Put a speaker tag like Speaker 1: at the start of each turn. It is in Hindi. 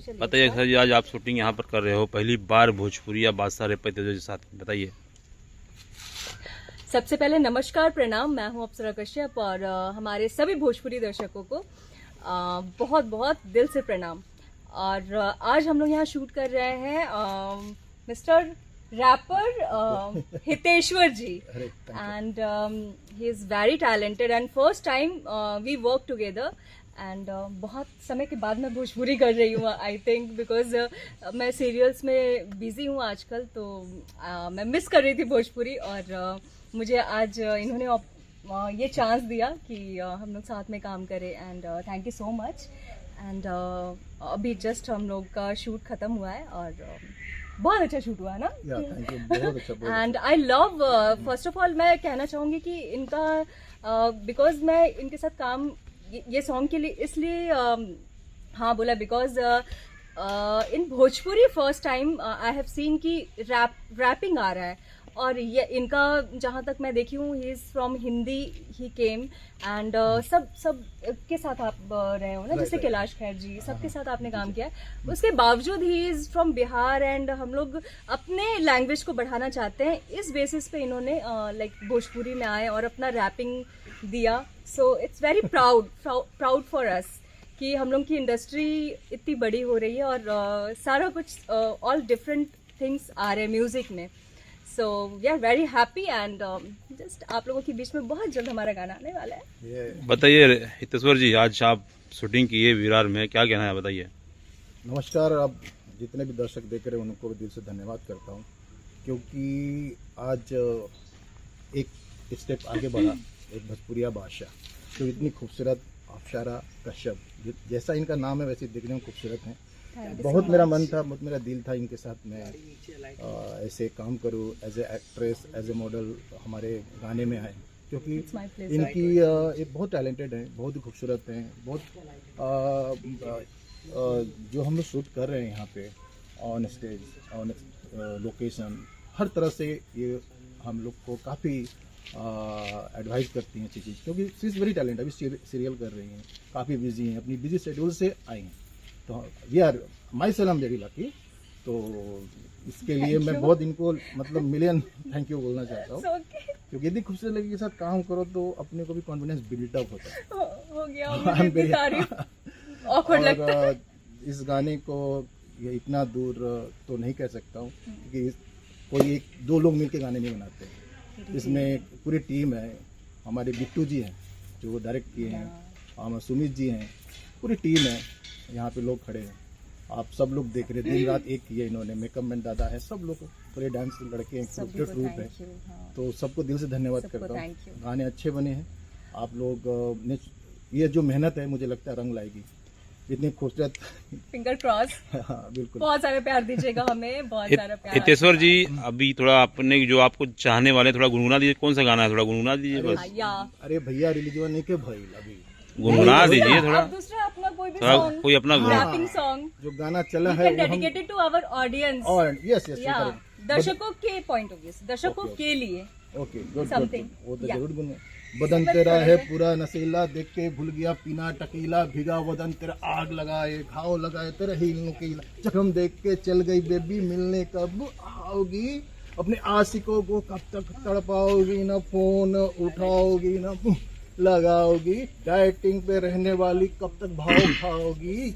Speaker 1: बताइए सर जी, आज आप शूटिंग यहाँ पर कर रहे हो, पहली बार भोजपुरिया बादशाह रेपा तेजो के साथ, बताइए।
Speaker 2: सबसे पहले नमस्कार, प्रणाम। मैं हूँ अप्सरा कश्यप और हमारे सभी भोजपुरी दर्शकों को बहुत बहुत दिल से प्रणाम। और आज हम लोग यहाँ शूट कर रहे हैं mister rapper Hiteshwar ji, and he is very talented and first time we work together. And बहुत समय के बाद मैं भोजपुरी कर रही हूँ, आई थिंक बिकॉज मैं सीरियल्स में बिजी हूँ आजकल, तो मैं मिस कर रही थी भोजपुरी। और मुझे आज इन्होंने ये चांस दिया कि हम लोग साथ में काम करें, and thank you so much. And अभी जस्ट हम लोग का शूट ख़त्म हुआ है और बहुत अच्छा शूट हुआ है ना।
Speaker 3: बहुत अच्छा।
Speaker 2: And I love, first of all मैं कहना चाहूँगी कि इनका बिकॉज मैं इनके साथ काम ये सॉन्ग के लिए इसलिए हाँ बोला, because in Bhojpuri first time I have seen कि रैपिंग आ रहा है। और ये इनका जहाँ तक मैं देखी हूँ, he is from Hindi, he came and सब के साथ आप रहे हो ना, जैसे कैलाश खेर जी, सबके साथ आपने काम किया है। उसके बावजूद he is from Bihar and हम लोग अपने लैंग्वेज को बढ़ाना चाहते हैं। इस बेसिस पे इन्होंने लाइक भोजपुरी में आए और अपना रैपिंग दिया। So it's very proud for us कि हम लोग की इंडस्ट्री इतनी बड़ी हो रही है और सारा कुछ ऑल डिफरेंट थिंग्स आ रहे हैं म्यूजिक में। So we are very happy and just आप लोगों के बीच में बहुत जल्द हमारा गाना आने वाला है।
Speaker 1: बताइए हितेश्वर जी, आज आप शूटिंग की है विरार में, क्या कहना है, बताइए।
Speaker 3: नमस्कार। आप जितने भी दर्शक देख रहे हैं उनको भी दिल से धन्यवाद करता हूँ, क्योंकि आज एक स्टेप आगे बढ़ा एक भोजपुरिया बादशाह, जो इतनी खूबसूरत अप्सरा कश्यप, जैसा इनका नाम है वैसे दिखने में खूबसूरत हैं। बहुत मेरा मन था, बहुत मेरा दिल था इनके साथ मैं ऐसे काम करूं, as a actress, as a model हमारे गाने में आए, क्योंकि इनकी ये बहुत टैलेंटेड हैं, बहुत ही खूबसूरत हैं, बहुत जो हम लोग शूट कर रहे हैं यहाँ पे ऑन स्टेज, ऑन लोकेशन, हर तरह से ये हम लोग को काफ़ी एडवाइस करती हैं अच्छी चीज़, क्योंकि शी इज़ वेरी टैलेंट। अभी सीरियल कर रही हैं, काफ़ी बिजी हैं, अपनी बिजी शेड्यूल से आई हैं, तो we are myself very lucky. तो इसके लिए मैं बहुत इनको मतलब मिलियन थैंक यू बोलना चाहता हूँ, क्योंकि इतनी खूबसूरत लड़की के साथ काम करो तो अपने को भी कॉन्फिडेंस बिल्डअप होता है।
Speaker 2: हो गया, मुझे तारीफ awkward लगता है।
Speaker 3: इस गाने को ये इतना दूर तो नहीं कह सकता हूँ, क्योंकि कोई एक दो लोग मिलके गाने नहीं बनाते, इसमें पूरी टीम है। हमारे बिट्टू जी हैं जो डायरेक्ट किए हैं, हमारे सुमित जी हैं, पूरी टीम है। यहाँ पे लोग खड़े हैं, आप सब लोग देख रहे हैं, दिन रात एक किए इन्होंने, मेकअप मैन दादा है, सब लोग पूरे डांस लड़के हैं, ग्रुप है। तो सबको दिल से धन्यवाद करता हूँ। गाने अच्छे बने हैं, आप लोग ने ये जो मेहनत है मुझे लगता है रंग लाएगी, इतनी खूबसूरत।
Speaker 2: Finger cross.
Speaker 3: हाँ बिल्कुल,
Speaker 2: बहुत सारे प्यार दीजिएगा हमें, बहुत सारा प्यार।
Speaker 1: हितेश्वर जी, अभी थोड़ा आपने जो आपको चाहने वाले थोड़ा गुनगुना दीजिए, कौन सा गाना है, थोड़ा गुनगुना दीजिए बस।
Speaker 3: अरे भैया रिलीज नहीं के भाई, अभी
Speaker 1: गुनगुना दीजिए थोड़ा,
Speaker 2: दूसरा अपना कोई भी
Speaker 1: थोड़ा
Speaker 2: सॉन्ग,
Speaker 1: कोई अपना
Speaker 2: रैपिंग सॉन्ग
Speaker 3: जो गाना चला है
Speaker 2: डेडिकेटेड टू आवर ऑडियंस,
Speaker 3: और यस
Speaker 2: दर्शकों के पॉइंट ऑफ व्यू, दर्शकों के लिए।
Speaker 3: Okay good,
Speaker 2: Something.
Speaker 3: वो तो जरूर गुनगुना। बदन तेरा है पूरा नशीला, देख के भूल गया पीना टकीला, भीगा बदन तेरा आग लगाए, घाव लगाए तेरा हील नुकीला, जख्म देख के चल गई बेबी, मिलने कब आओगी, अपने आशिकों को कब तक तड़पाओगी, ना फोन उठाओगी ना लगाओगी, डाइटिंग पे रहने वाली कब तक भाव खाओगी।